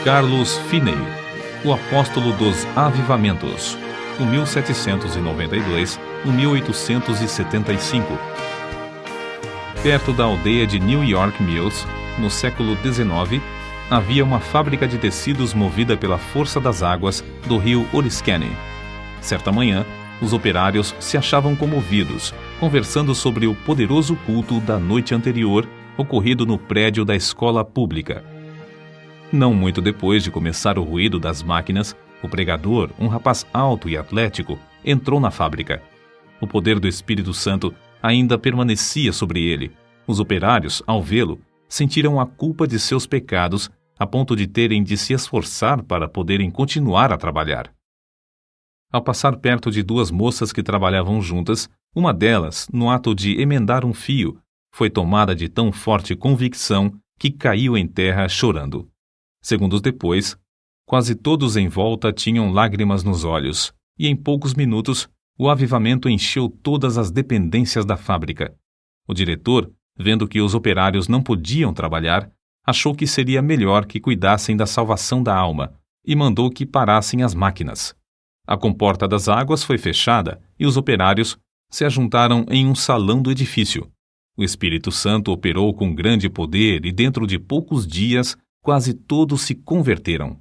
Carlos Finney, o apóstolo dos avivamentos, de 1792 a 1875. Perto da aldeia de New York Mills, no século XIX, havia uma fábrica de tecidos movida pela força das águas do rio Oriskany. Certa manhã, os operários se achavam comovidos, conversando sobre o poderoso culto da noite anterior, ocorrido no prédio da escola pública. Não muito depois de começar o ruído das máquinas, o pregador, um rapaz alto e atlético, entrou na fábrica. O poder do Espírito Santo ainda permanecia sobre ele. Os operários, ao vê-lo, sentiram a culpa de seus pecados a ponto de terem de se esforçar para poderem continuar a trabalhar. Ao passar perto de duas moças que trabalhavam juntas, uma delas, no ato de emendar um fio, foi tomada de tão forte convicção que caiu em terra chorando. Segundos depois, quase todos em volta tinham lágrimas nos olhos, e em poucos minutos o avivamento encheu todas as dependências da fábrica. O diretor, vendo que os operários não podiam trabalhar, achou que seria melhor que cuidassem da salvação da alma e mandou que parassem as máquinas. A comporta das águas foi fechada e os operários se ajuntaram em um salão do edifício. O Espírito Santo operou com grande poder e dentro de poucos dias quase todos se converteram.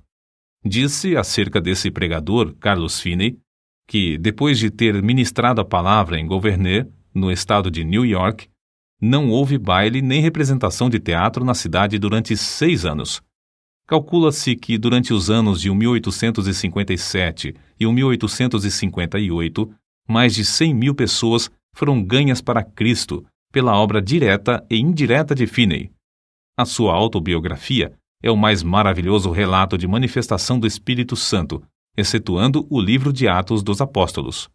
Disse acerca desse pregador, Carlos Finney, que, depois de ter ministrado a palavra em Gouverneur, no estado de New York, não houve baile nem representação de teatro na cidade durante 6 anos. Calcula-se que durante os anos de 1857 e 1858, mais de 100.000 pessoas foram ganhas para Cristo pela obra direta e indireta de Finney. A sua autobiografia é o mais maravilhoso relato de manifestação do Espírito Santo, excetuando o livro de Atos dos Apóstolos.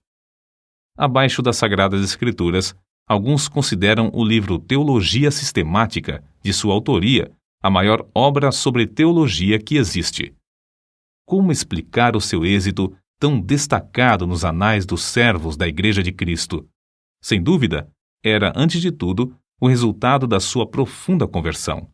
Abaixo das Sagradas Escrituras, alguns consideram o livro Teologia Sistemática, de sua autoria, a maior obra sobre teologia que existe. Como explicar o seu êxito tão destacado nos anais dos servos da Igreja de Cristo? Sem dúvida, era, antes de tudo, o resultado da sua profunda conversão.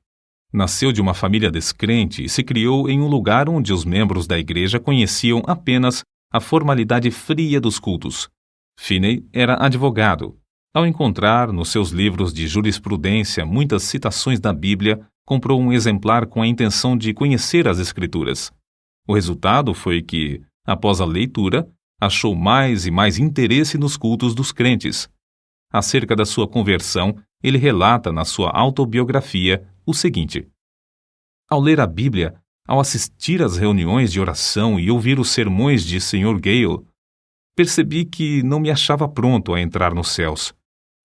Nasceu de uma família descrente e se criou em um lugar onde os membros da igreja conheciam apenas a formalidade fria dos cultos. Finney era advogado. Ao encontrar nos seus livros de jurisprudência muitas citações da Bíblia, comprou um exemplar com a intenção de conhecer as Escrituras. O resultado foi que, após a leitura, achou mais e mais interesse nos cultos dos crentes. Acerca da sua conversão, ele relata na sua autobiografia o seguinte: ao ler a Bíblia, ao assistir às reuniões de oração e ouvir os sermões de Sr. Gale, percebi que não me achava pronto a entrar nos céus.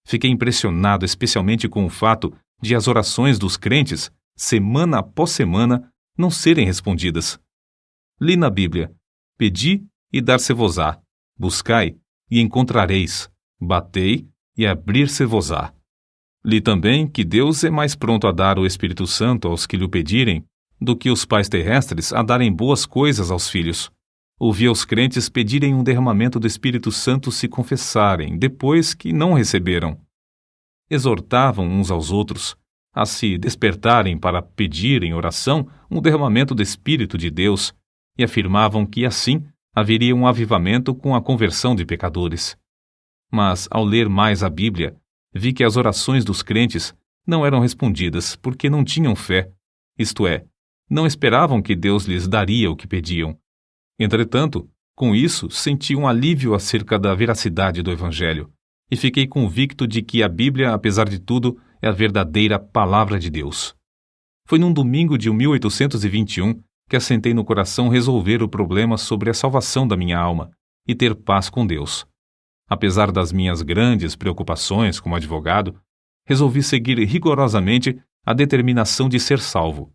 Fiquei impressionado especialmente com o fato de as orações dos crentes, semana após semana, não serem respondidas. Li na Bíblia: pedi e dar-se-vos-á, buscai e encontrareis, batei e abrir-se-vos-á. Li também que Deus é mais pronto a dar o Espírito Santo aos que lhe o pedirem do que os pais terrestres a darem boas coisas aos filhos. Ouvi os crentes pedirem um derramamento do Espírito Santo se confessarem, depois que não receberam. Exortavam uns aos outros a se despertarem para pedir em oração um derramamento do Espírito de Deus e afirmavam que assim haveria um avivamento com a conversão de pecadores. Mas, ao ler mais a Bíblia, vi que as orações dos crentes não eram respondidas porque não tinham fé, isto é, não esperavam que Deus lhes daria o que pediam. Entretanto, com isso, senti um alívio acerca da veracidade do Evangelho e fiquei convicto de que a Bíblia, apesar de tudo, é a verdadeira Palavra de Deus. Foi num domingo de 1821 que assentei no coração resolver o problema sobre a salvação da minha alma e ter paz com Deus. Apesar das minhas grandes preocupações como advogado, resolvi seguir rigorosamente a determinação de ser salvo.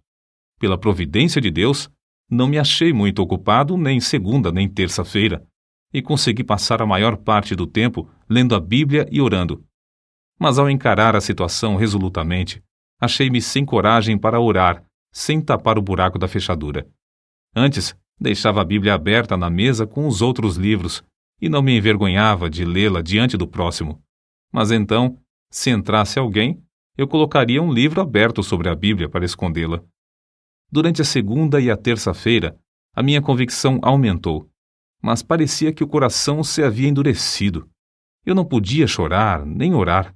Pela providência de Deus, não me achei muito ocupado nem segunda nem terça-feira, e consegui passar a maior parte do tempo lendo a Bíblia e orando. Mas ao encarar a situação resolutamente, achei-me sem coragem para orar, sem tapar o buraco da fechadura. Antes, deixava a Bíblia aberta na mesa com os outros livros, e não me envergonhava de lê-la diante do próximo. Mas então, se entrasse alguém, eu colocaria um livro aberto sobre a Bíblia para escondê-la. Durante a segunda e a terça-feira, a minha convicção aumentou, mas parecia que o coração se havia endurecido. Eu não podia chorar nem orar.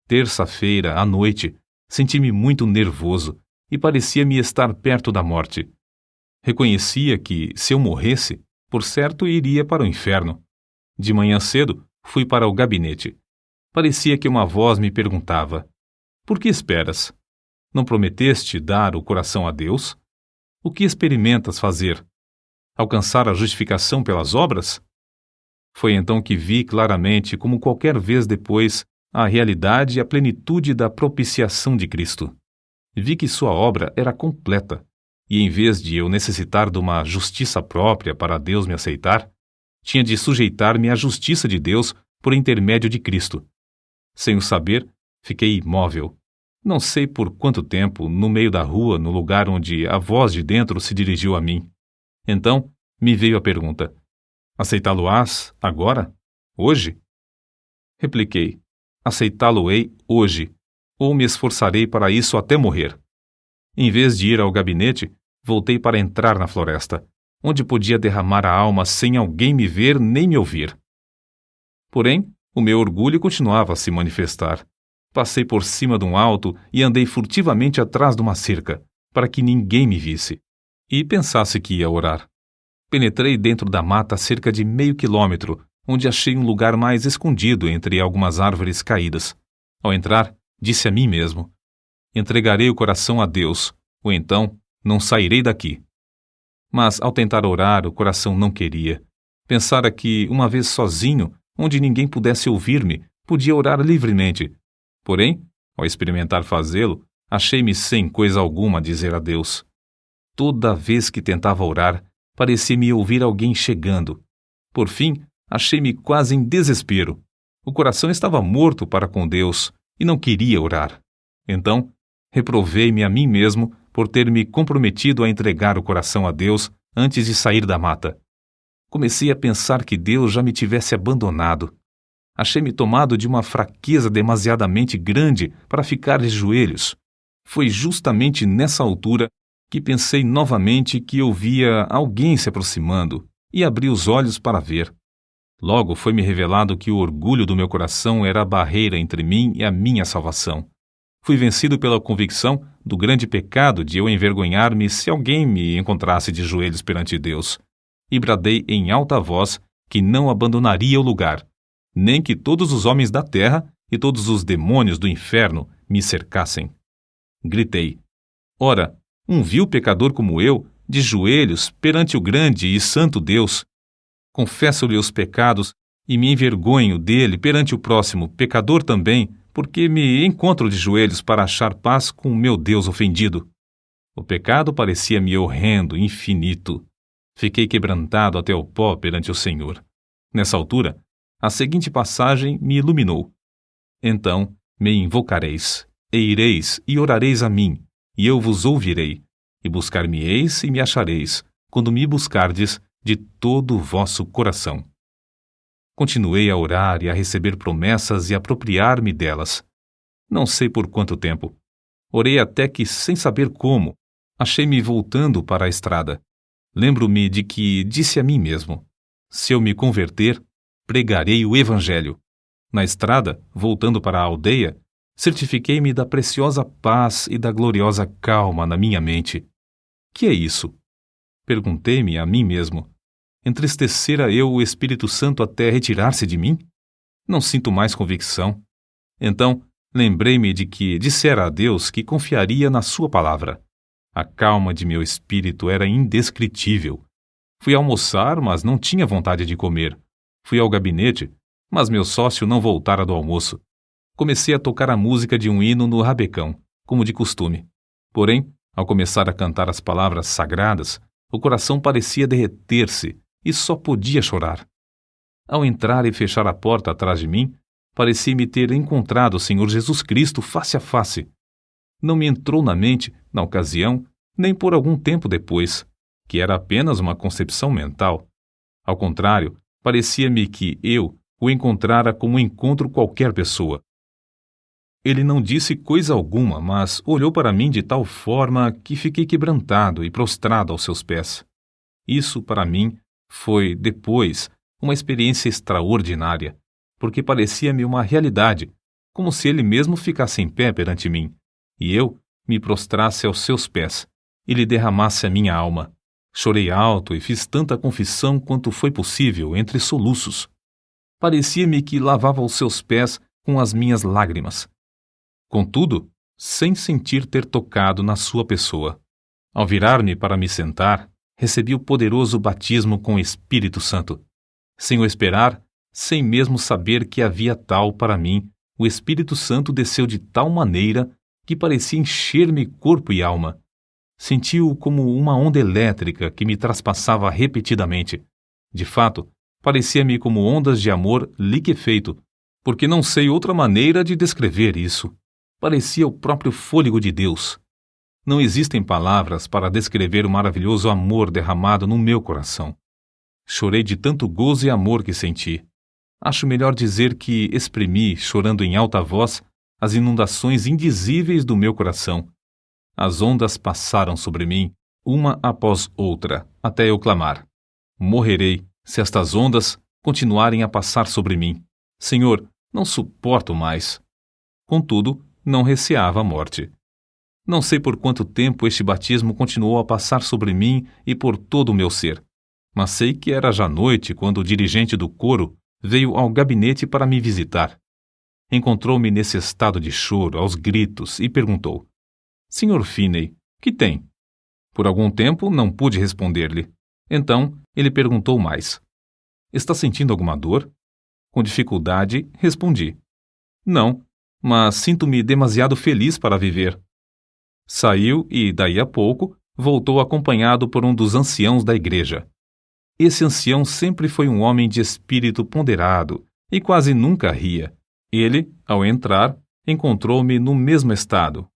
Terça-feira, à noite, senti-me muito nervoso e parecia-me estar perto da morte. Reconhecia que, se eu morresse, por certo iria para o inferno. De manhã cedo, fui para o gabinete. Parecia que uma voz me perguntava: por que esperas? Não prometeste dar o coração a Deus? O que experimentas fazer? Alcançar a justificação pelas obras? Foi então que vi claramente, como qualquer vez depois, a realidade e a plenitude da propiciação de Cristo. Vi que sua obra era completa, e em vez de eu necessitar de uma justiça própria para Deus me aceitar, tinha de sujeitar-me à justiça de Deus por intermédio de Cristo. Sem o saber, fiquei imóvel. Não sei por quanto tempo, no meio da rua, no lugar onde a voz de dentro se dirigiu a mim. Então, me veio a pergunta: aceitá-lo-ás agora? Hoje? Repliquei: aceitá-lo-ei hoje, ou me esforçarei para isso até morrer. Em vez de ir ao gabinete, voltei para entrar na floresta, onde podia derramar a alma sem alguém me ver nem me ouvir. Porém, o meu orgulho continuava a se manifestar. Passei por cima de um alto e andei furtivamente atrás de uma cerca, para que ninguém me visse e pensasse que ia orar. Penetrei dentro da mata cerca de meio quilômetro, onde achei um lugar mais escondido entre algumas árvores caídas. Ao entrar, disse a mim mesmo: entregarei o coração a Deus, ou então não sairei daqui. Mas, ao tentar orar, o coração não queria. Pensara que, uma vez sozinho, onde ninguém pudesse ouvir-me, podia orar livremente. Porém, ao experimentar fazê-lo, achei-me sem coisa alguma a dizer a Deus. Toda vez que tentava orar, parecia-me ouvir alguém chegando. Por fim, achei-me quase em desespero. O coração estava morto para com Deus e não queria orar. Então, reprovei-me a mim mesmo por ter me comprometido a entregar o coração a Deus antes de sair da mata. Comecei a pensar que Deus já me tivesse abandonado. Achei-me tomado de uma fraqueza demasiadamente grande para ficar de joelhos. Foi justamente nessa altura que pensei novamente que eu via alguém se aproximando e abri os olhos para ver. Logo foi-me revelado que o orgulho do meu coração era a barreira entre mim e a minha salvação. Fui vencido pela convicção do grande pecado de eu envergonhar-me se alguém me encontrasse de joelhos perante Deus, e bradei em alta voz que não abandonaria o lugar, nem que todos os homens da terra e todos os demônios do inferno me cercassem. Gritei: ora, um vil pecador como eu, de joelhos perante o grande e santo Deus, confesso-lhe os pecados e me envergonho dele perante o próximo pecador também, porque me encontro de joelhos para achar paz com o meu Deus ofendido. O pecado parecia-me horrendo, infinito. Fiquei quebrantado até o pó perante o Senhor. Nessa altura, a seguinte passagem me iluminou: então me invocareis, e ireis e orareis a mim, e eu vos ouvirei, e buscar-me-eis e me achareis, quando me buscardes de todo o vosso coração. Continuei a orar e a receber promessas e a apropriar-me delas. Não sei por quanto tempo. Orei até que, sem saber como, achei-me voltando para a estrada. Lembro-me de que disse a mim mesmo: se eu me converter, pregarei o Evangelho. Na estrada, voltando para a aldeia, certifiquei-me da preciosa paz e da gloriosa calma na minha mente. Que é isso? Perguntei-me a mim mesmo. Entristecera eu o Espírito Santo até retirar-se de mim? Não sinto mais convicção. Então, lembrei-me de que dissera a Deus que confiaria na sua palavra. A calma de meu espírito era indescritível. Fui almoçar, mas não tinha vontade de comer. Fui ao gabinete, mas meu sócio não voltara do almoço. Comecei a tocar a música de um hino no rabecão, como de costume. Porém, ao começar a cantar as palavras sagradas, o coração parecia derreter-se e só podia chorar. Ao entrar e fechar a porta atrás de mim, parecia-me ter encontrado o Senhor Jesus Cristo face a face. Não me entrou na mente, na ocasião, nem por algum tempo depois, que era apenas uma concepção mental. Ao contrário, parecia-me que eu o encontrara como encontro qualquer pessoa. Ele não disse coisa alguma, mas olhou para mim de tal forma que fiquei quebrantado e prostrado aos seus pés. Isso, para mim, foi, depois, uma experiência extraordinária, porque parecia-me uma realidade, como se ele mesmo ficasse em pé perante mim, e eu me prostrasse aos seus pés, e lhe derramasse a minha alma. Chorei alto e fiz tanta confissão quanto foi possível entre soluços. Parecia-me que lavava os seus pés com as minhas lágrimas. Contudo, sem sentir ter tocado na sua pessoa. Ao virar-me para me sentar, recebi o poderoso batismo com o Espírito Santo. Sem o esperar, sem mesmo saber que havia tal para mim, o Espírito Santo desceu de tal maneira que parecia encher-me corpo e alma. Senti-o como uma onda elétrica que me traspassava repetidamente. De fato, parecia-me como ondas de amor liquefeito, porque não sei outra maneira de descrever isso. Parecia o próprio fôlego de Deus. Não existem palavras para descrever o maravilhoso amor derramado no meu coração. Chorei de tanto gozo e amor que senti. Acho melhor dizer que exprimi, chorando em alta voz, as inundações indizíveis do meu coração. As ondas passaram sobre mim, uma após outra, até eu clamar: morrerei, se estas ondas continuarem a passar sobre mim. Senhor, não suporto mais. Contudo, não receava a morte. Não sei por quanto tempo este batismo continuou a passar sobre mim e por todo o meu ser, mas sei que era já noite quando o dirigente do coro veio ao gabinete para me visitar. Encontrou-me nesse estado de choro, aos gritos, e perguntou: Sr. Finney, que tem? Por algum tempo não pude responder-lhe. Então ele perguntou mais: Está sentindo alguma dor? Com dificuldade, respondi: Não, mas sinto-me demasiado feliz para viver. Saiu e, daí a pouco, voltou acompanhado por um dos anciãos da igreja. Esse ancião sempre foi um homem de espírito ponderado e quase nunca ria. Ele, ao entrar, encontrou-me no mesmo estado,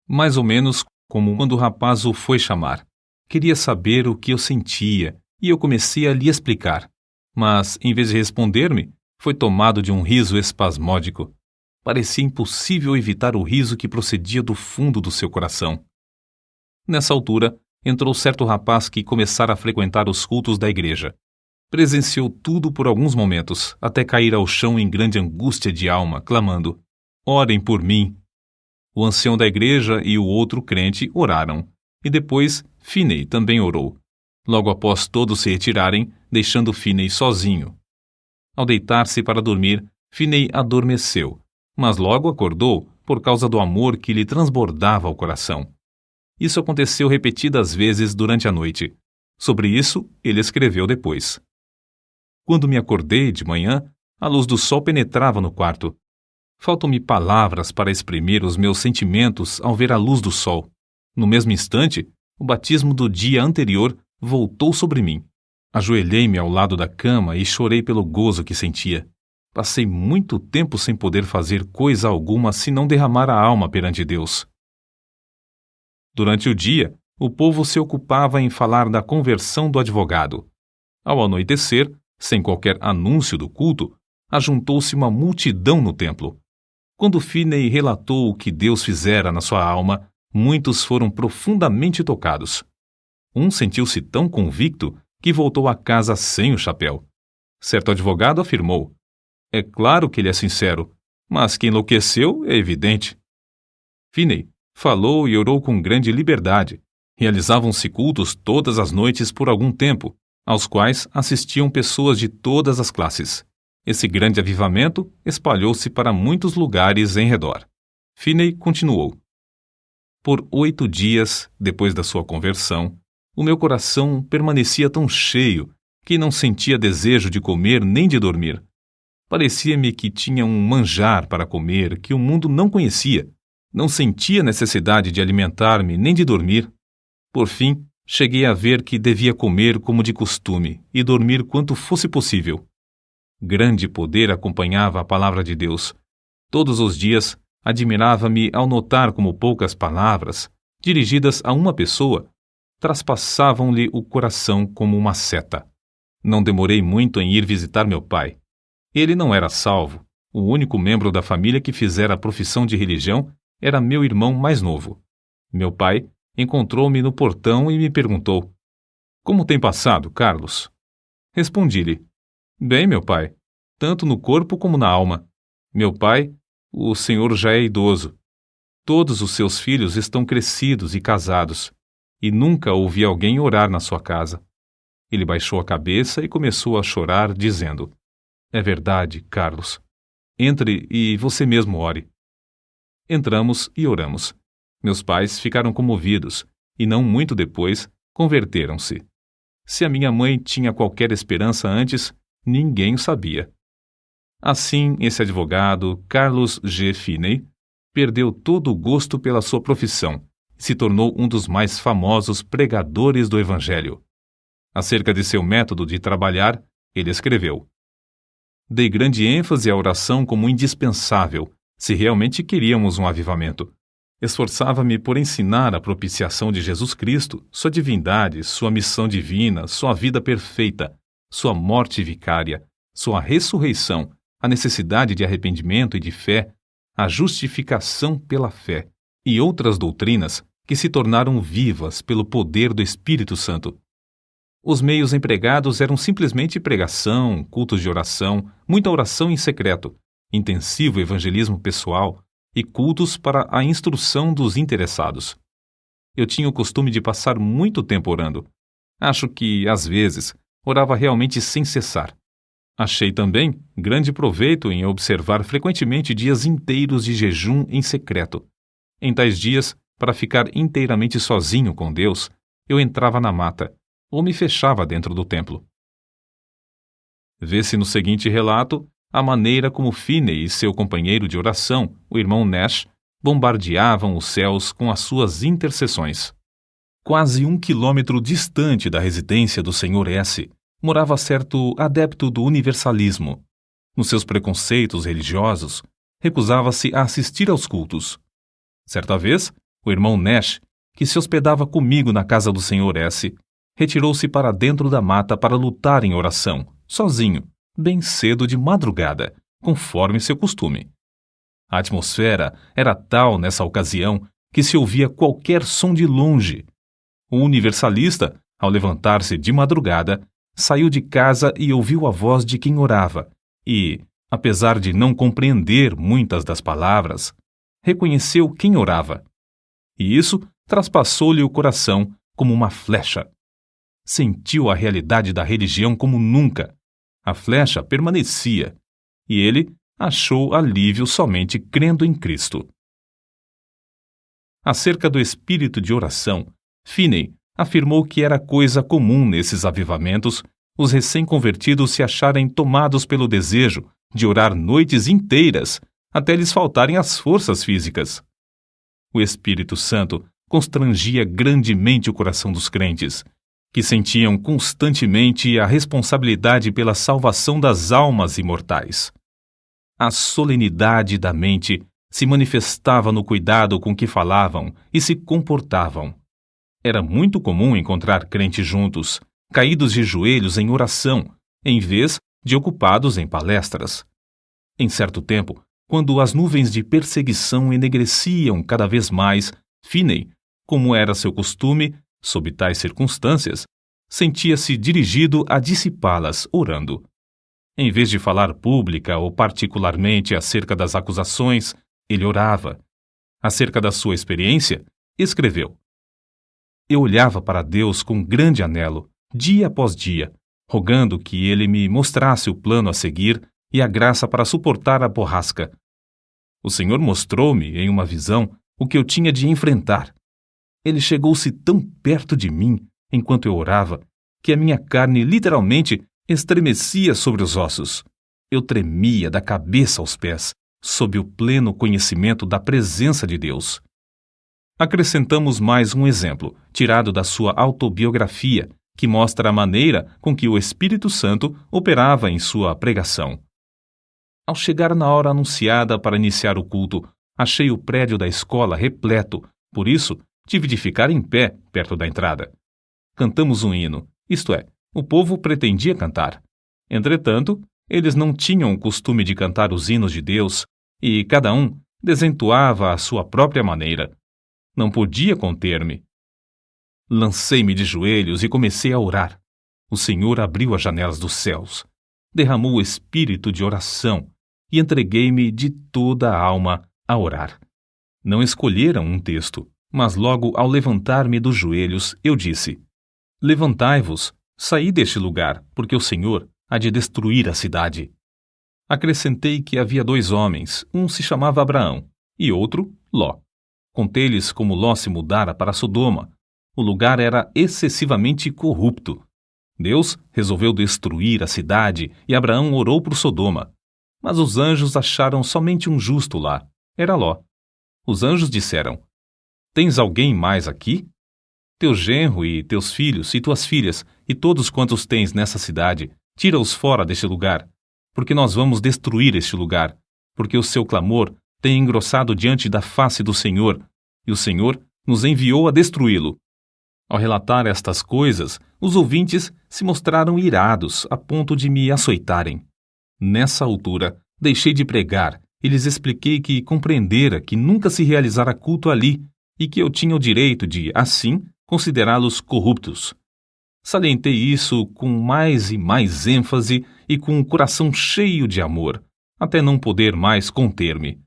mais ou menos como quando o rapaz o foi chamar. Queria saber o que eu sentia e eu comecei a lhe explicar, mas, em vez de responder-me, foi tomado de um riso espasmódico. Parecia impossível evitar o riso que procedia do fundo do seu coração. Nessa altura, entrou certo rapaz que começara a frequentar os cultos da igreja. Presenciou tudo por alguns momentos, até cair ao chão em grande angústia de alma, clamando: Orem por mim! O ancião da igreja e o outro crente oraram, e depois Finney também orou. Logo após todos se retirarem, deixando Finney sozinho. Ao deitar-se para dormir, Finney adormeceu, mas logo acordou por causa do amor que lhe transbordava ao coração. Isso aconteceu repetidas vezes durante a noite. Sobre isso, ele escreveu depois: Quando me acordei de manhã, a luz do sol penetrava no quarto. Faltam-me palavras para exprimir os meus sentimentos ao ver a luz do sol. No mesmo instante, o batismo do dia anterior voltou sobre mim. Ajoelhei-me ao lado da cama e chorei pelo gozo que sentia. Passei muito tempo sem poder fazer coisa alguma senão derramar a alma perante Deus. Durante o dia, o povo se ocupava em falar da conversão do advogado. Ao anoitecer, sem qualquer anúncio do culto, ajuntou-se uma multidão no templo. Quando Finney relatou o que Deus fizera na sua alma, muitos foram profundamente tocados. Um sentiu-se tão convicto que voltou a casa sem o chapéu. Certo advogado afirmou: É claro que ele é sincero, mas que enlouqueceu é evidente. Finney falou e orou com grande liberdade. Realizavam-se cultos todas as noites por algum tempo, aos quais assistiam pessoas de todas as classes. Esse grande avivamento espalhou-se para muitos lugares em redor. Finney continuou: Por 8 dias, depois da sua conversão, o meu coração permanecia tão cheio que não sentia desejo de comer nem de dormir. Parecia-me que tinha um manjar para comer que o mundo não conhecia. Não sentia necessidade de alimentar-me nem de dormir. Por fim, cheguei a ver que devia comer como de costume e dormir quanto fosse possível. Grande poder acompanhava a palavra de Deus. Todos os dias, admirava-me ao notar como poucas palavras, dirigidas a uma pessoa, traspassavam-lhe o coração como uma seta. Não demorei muito em ir visitar meu pai. Ele não era salvo. O único membro da família que fizera a profissão de religião era meu irmão mais novo. Meu pai encontrou-me no portão e me perguntou: "Como tem passado, Carlos?" Respondi-lhe: "Bem, meu pai, tanto no corpo como na alma. Meu pai, o senhor já é idoso. Todos os seus filhos estão crescidos e casados, e nunca ouvi alguém orar na sua casa." Ele baixou a cabeça e começou a chorar, dizendo: "É verdade, Carlos. Entre e você mesmo ore." Entramos e oramos. Meus pais ficaram comovidos e, não muito depois, converteram-se. Se a minha mãe tinha qualquer esperança antes, ninguém o sabia. Assim, esse advogado, Carlos G. Finney, perdeu todo o gosto pela sua profissão e se tornou um dos mais famosos pregadores do Evangelho. Acerca de seu método de trabalhar, ele escreveu: "Dei grande ênfase à oração como indispensável, se realmente queríamos um avivamento. Esforçava-me por ensinar a propiciação de Jesus Cristo, sua divindade, sua missão divina, sua vida perfeita, sua morte vicária, sua ressurreição, a necessidade de arrependimento e de fé, a justificação pela fé e outras doutrinas que se tornaram vivas pelo poder do Espírito Santo. Os meios empregados eram simplesmente pregação, cultos de oração, muita oração em secreto, intensivo evangelismo pessoal e cultos para a instrução dos interessados. Eu tinha o costume de passar muito tempo orando. Acho que, às vezes, orava realmente sem cessar. Achei também grande proveito em observar frequentemente dias inteiros de jejum em secreto. Em tais dias, para ficar inteiramente sozinho com Deus, eu entrava na mata ou me fechava dentro do templo." Vê-se no seguinte relato a maneira como Finney e seu companheiro de oração, o irmão Nash, bombardeavam os céus com as suas intercessões. Quase 1 quilômetro distante da residência do Sr. S., morava certo adepto do universalismo. Nos seus preconceitos religiosos, recusava-se a assistir aos cultos. Certa vez, o irmão Nash, que se hospedava comigo na casa do Sr. S., retirou-se para dentro da mata para lutar em oração, sozinho, bem cedo de madrugada, conforme seu costume. A atmosfera era tal nessa ocasião que se ouvia qualquer som de longe. O universalista, ao levantar-se de madrugada, saiu de casa e ouviu a voz de quem orava e, apesar de não compreender muitas das palavras, reconheceu quem orava. E isso traspassou-lhe o coração como uma flecha. Sentiu a realidade da religião como nunca. A flecha permanecia, e ele achou alívio somente crendo em Cristo. Acerca do espírito de oração, Finney afirmou que era coisa comum nesses avivamentos os recém-convertidos se acharem tomados pelo desejo de orar noites inteiras até lhes faltarem as forças físicas. O Espírito Santo constrangia grandemente o coração dos crentes, que sentiam constantemente a responsabilidade pela salvação das almas imortais. A solenidade da mente se manifestava no cuidado com que falavam e se comportavam. Era muito comum encontrar crentes juntos, caídos de joelhos em oração, em vez de ocupados em palestras. Em certo tempo, quando as nuvens de perseguição enegreciam cada vez mais, Finney, como era seu costume, sob tais circunstâncias, sentia-se dirigido a dissipá-las, orando. Em vez de falar pública ou particularmente acerca das acusações, ele orava. Acerca da sua experiência, escreveu: "Eu olhava para Deus com grande anelo, dia após dia, rogando que Ele me mostrasse o plano a seguir e a graça para suportar a borrasca. O Senhor mostrou-me, em uma visão, o que eu tinha de enfrentar. Ele chegou-se tão perto de mim, enquanto eu orava, que a minha carne literalmente estremecia sobre os ossos. Eu tremia da cabeça aos pés, sob o pleno conhecimento da presença de Deus." Acrescentamos mais um exemplo, tirado da sua autobiografia, que mostra a maneira com que o Espírito Santo operava em sua pregação. "Ao chegar na hora anunciada para iniciar o culto, achei o prédio da escola repleto, por isso tive de ficar em pé perto da entrada. Cantamos um hino, isto é, o povo pretendia cantar. Entretanto, Eles não tinham o costume de cantar os hinos de Deus e cada um desentoava à sua própria maneira. Não podia conter-me. Lancei-me de joelhos e comecei a orar. O Senhor abriu as janelas dos céus, derramou o espírito de oração e entreguei-me de toda a alma a orar. Não escolheram um texto, mas logo ao levantar-me dos joelhos, eu disse: Levantai-vos, saí deste lugar, porque o Senhor há de destruir a cidade. Acrescentei que havia 2 homens, um se chamava Abraão e outro Ló. Contei-lhes como Ló se mudara para Sodoma. O lugar era excessivamente corrupto. Deus resolveu destruir a cidade e Abraão orou por Sodoma. Mas os anjos acharam somente um justo lá. Era Ló. Os anjos disseram: Tens alguém mais aqui? Teu genro e teus filhos e tuas filhas e todos quantos tens nessa cidade, tira-os fora deste lugar, porque nós vamos destruir este lugar, porque o seu clamor tem engrossado diante da face do Senhor, e o Senhor nos enviou a destruí-lo. Ao relatar estas coisas, os ouvintes se mostraram irados a ponto de me açoitarem. Nessa altura, deixei de pregar e lhes expliquei que compreendera que nunca se realizara culto ali e que eu tinha o direito de, assim, considerá-los corruptos. Salientei isso com mais e mais ênfase e com o coração cheio de amor, até não poder mais conter-me.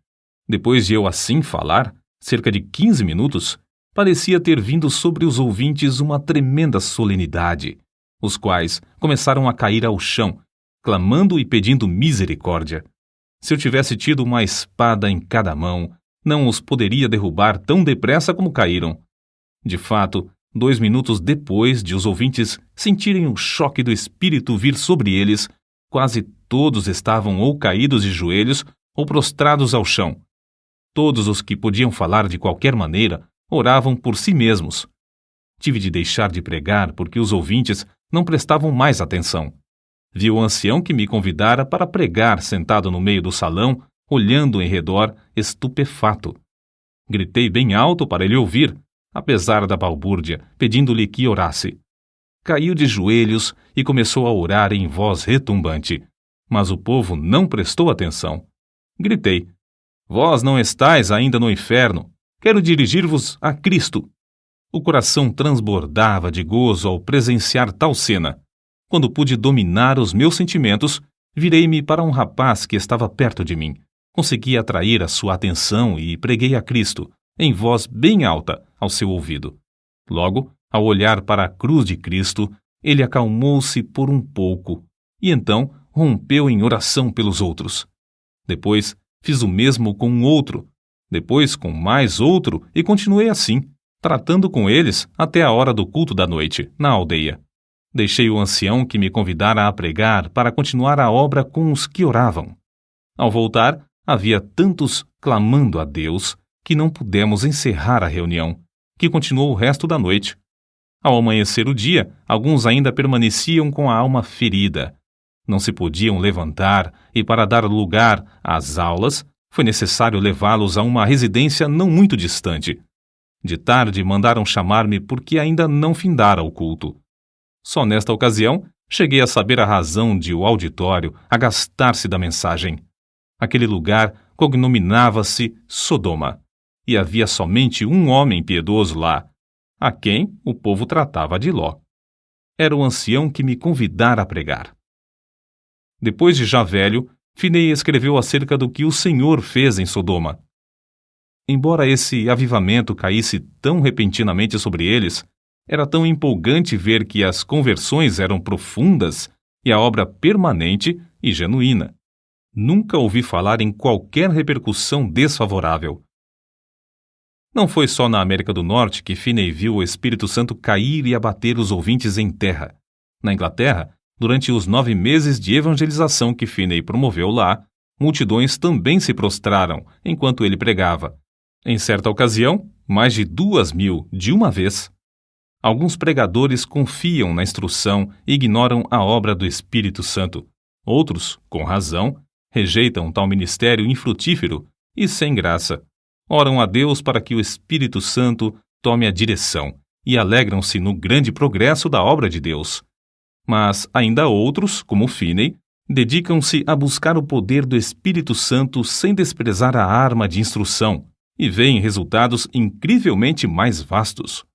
Depois de eu assim falar, cerca de 15 minutos, parecia ter vindo sobre os ouvintes uma tremenda solenidade, os quais começaram a cair ao chão, clamando e pedindo misericórdia. Se eu tivesse tido uma espada em cada mão, não os poderia derrubar tão depressa como caíram. De fato, 2 minutos depois de os ouvintes sentirem o choque do espírito vir sobre eles, quase todos estavam ou caídos de joelhos ou prostrados ao chão. Todos os que podiam falar de qualquer maneira oravam por si mesmos. Tive de deixar de pregar porque os ouvintes não prestavam mais atenção. Vi o ancião que me convidara para pregar sentado no meio do salão, olhando em redor, estupefato. Gritei bem alto para ele ouvir, apesar da balbúrdia, pedindo-lhe que orasse. Caiu de joelhos e começou a orar em voz retumbante, mas o povo não prestou atenção. Gritei: Vós não estáis ainda no inferno. Quero dirigir-vos a Cristo. O coração transbordava de gozo ao presenciar tal cena. Quando pude dominar os meus sentimentos, virei-me para um rapaz que estava perto de mim. Consegui atrair a sua atenção e preguei a Cristo, em voz bem alta, ao seu ouvido. Logo, ao olhar para a cruz de Cristo, ele acalmou-se por um pouco e então rompeu em oração pelos outros. Depois, fiz o mesmo com um outro, depois com mais outro e continuei assim, tratando com eles até a hora do culto da noite, na aldeia. Deixei o ancião que me convidara a pregar para continuar a obra com os que oravam. Ao voltar, havia tantos clamando a Deus que não pudemos encerrar a reunião, que continuou o resto da noite. Ao amanhecer o dia, alguns ainda permaneciam com a alma ferida. Não se podiam levantar e, para dar lugar às aulas, foi necessário levá-los a uma residência não muito distante. De tarde mandaram chamar-me porque ainda não findara o culto. Só nesta ocasião cheguei a saber a razão de o auditório agastar-se da mensagem. Aquele lugar cognominava-se Sodoma, e havia somente um homem piedoso lá, a quem o povo tratava de Ló. Era o ancião que me convidara a pregar. Depois de já velho, Finney escreveu acerca do que o Senhor fez em Sodoma. Embora esse avivamento caísse tão repentinamente sobre eles, era tão empolgante ver que as conversões eram profundas e a obra permanente e genuína. Nunca ouvi falar em qualquer repercussão desfavorável. Não foi só na América do Norte que Finney viu o Espírito Santo cair e abater os ouvintes em terra. Na Inglaterra, durante os 9 meses de evangelização que Finney promoveu lá, multidões também se prostraram enquanto ele pregava. Em certa ocasião, mais de 2.000 de uma vez. Alguns pregadores confiam na instrução e ignoram a obra do Espírito Santo. Outros, com razão, rejeitam tal ministério infrutífero e sem graça. Oram a Deus para que o Espírito Santo tome a direção e alegram-se no grande progresso da obra de Deus. Mas ainda outros, como Finney, Dedicam-se a buscar o poder do Espírito Santo sem desprezar a arma de instrução e veem resultados incrivelmente mais vastos.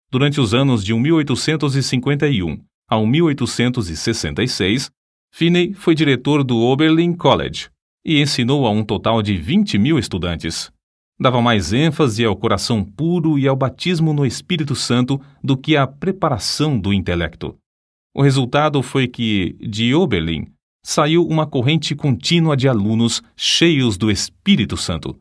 Durante os anos de 1851 a 1866, Finney foi diretor do Oberlin College e ensinou a um total de 20.000 estudantes. Dava mais ênfase ao coração puro e ao batismo no Espírito Santo do que à preparação do intelecto. O resultado foi que, de Oberlin, saiu uma corrente contínua de alunos cheios do Espírito Santo.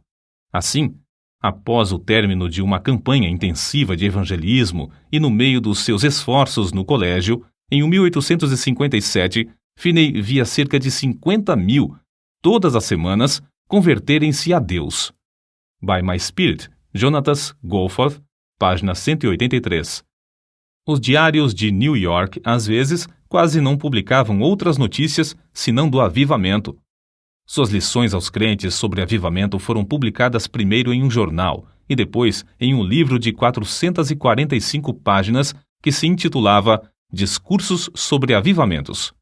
Assim, após o término de uma campanha intensiva de evangelismo e no meio dos seus esforços no colégio, em 1857, Finney via cerca de 50.000, todas as semanas, converterem-se a Deus. By My Spirit, Jonathan Goforth, página 183. Os diários de New York, às vezes, quase não publicavam outras notícias senão do avivamento. Suas lições aos crentes sobre avivamento foram publicadas primeiro em um jornal e depois em um livro de 445 páginas que se intitulava Discursos sobre Avivamentos.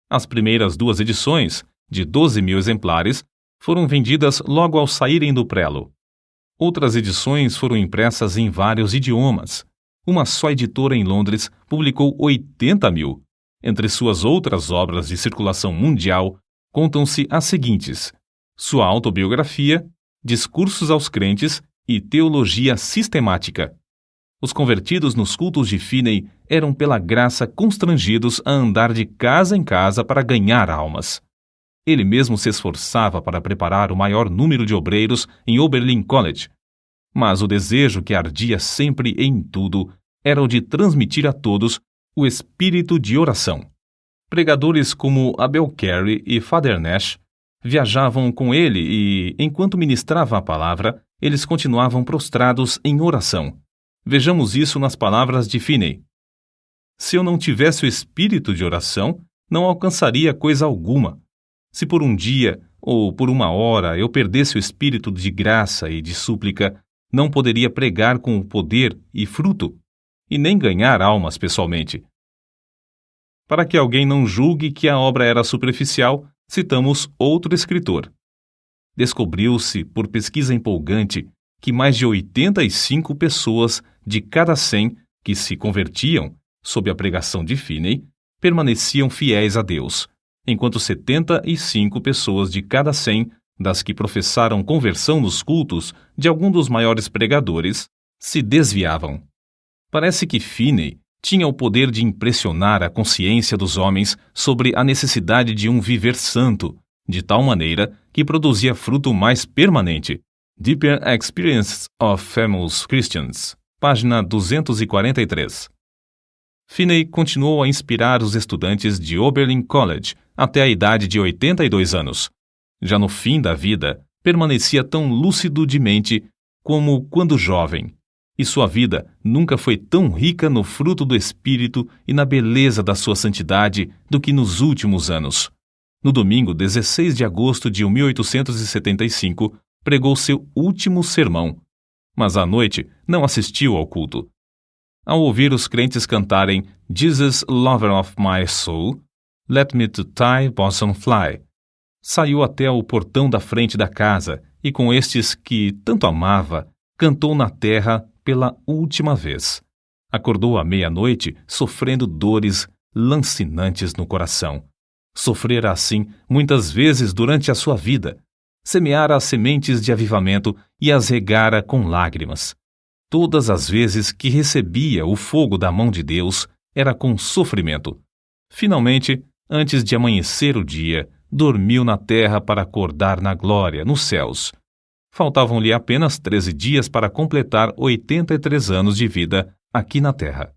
As primeiras 2 edições, de 12.000 exemplares, foram vendidas logo ao saírem do prelo. Outras edições foram impressas em vários idiomas. Uma só editora em Londres publicou 80.000. Entre suas outras obras de circulação mundial, contam-se as seguintes: sua autobiografia, Discursos aos Crentes e Teologia Sistemática. Os convertidos nos cultos de Finney eram pela graça constrangidos a andar de casa em casa para ganhar almas. Ele mesmo se esforçava para preparar o maior número de obreiros em Oberlin College, mas o desejo que ardia sempre em tudo era o de transmitir a todos o espírito de oração. Pregadores como Abel Carey e Father Nash viajavam com ele e, enquanto ministrava a palavra, eles continuavam prostrados em oração. Vejamos isso nas palavras de Finney. Se eu não tivesse o espírito de oração, não alcançaria coisa alguma. Se por um dia ou por uma hora eu perdesse o espírito de graça e de súplica, não poderia pregar com o poder e fruto, e nem ganhar almas pessoalmente. Para que alguém não julgue que a obra era superficial, citamos outro escritor. Descobriu-se, por pesquisa empolgante, que mais de 85 pessoas de cada 100 que se convertiam sob a pregação de Finney permaneciam fiéis a Deus, enquanto 75 pessoas de cada 100 das que professaram conversão nos cultos de algum dos maiores pregadores se desviavam. Parece que Finney tinha o poder de impressionar a consciência dos homens sobre a necessidade de um viver santo, de tal maneira que produzia fruto mais permanente. Deeper Experience of Famous Christians, página 243. Finney continuou a inspirar os estudantes de Oberlin College até a idade de 82 anos. Já no fim da vida, permanecia tão lúcido de mente como quando jovem, e sua vida nunca foi tão rica no fruto do Espírito e na beleza da sua santidade do que nos últimos anos. No domingo 16 de agosto de 1875, pregou seu último sermão, mas à noite não assistiu ao culto. Ao ouvir os crentes cantarem Jesus, Lover of My Soul, Let Me to Thy Bosom Fly, saiu até o portão da frente da casa e com estes que tanto amava, cantou na terra pela última vez. Acordou à meia-noite sofrendo dores lancinantes no coração. Sofrera assim muitas vezes durante a sua vida. Semeara as sementes de avivamento e as regara com lágrimas. Todas as vezes que recebia o fogo da mão de Deus, era com sofrimento. Finalmente, antes de amanhecer o dia, dormiu na terra para acordar na glória, nos céus. Faltavam-lhe apenas 13 dias para completar 83 anos de vida aqui na terra.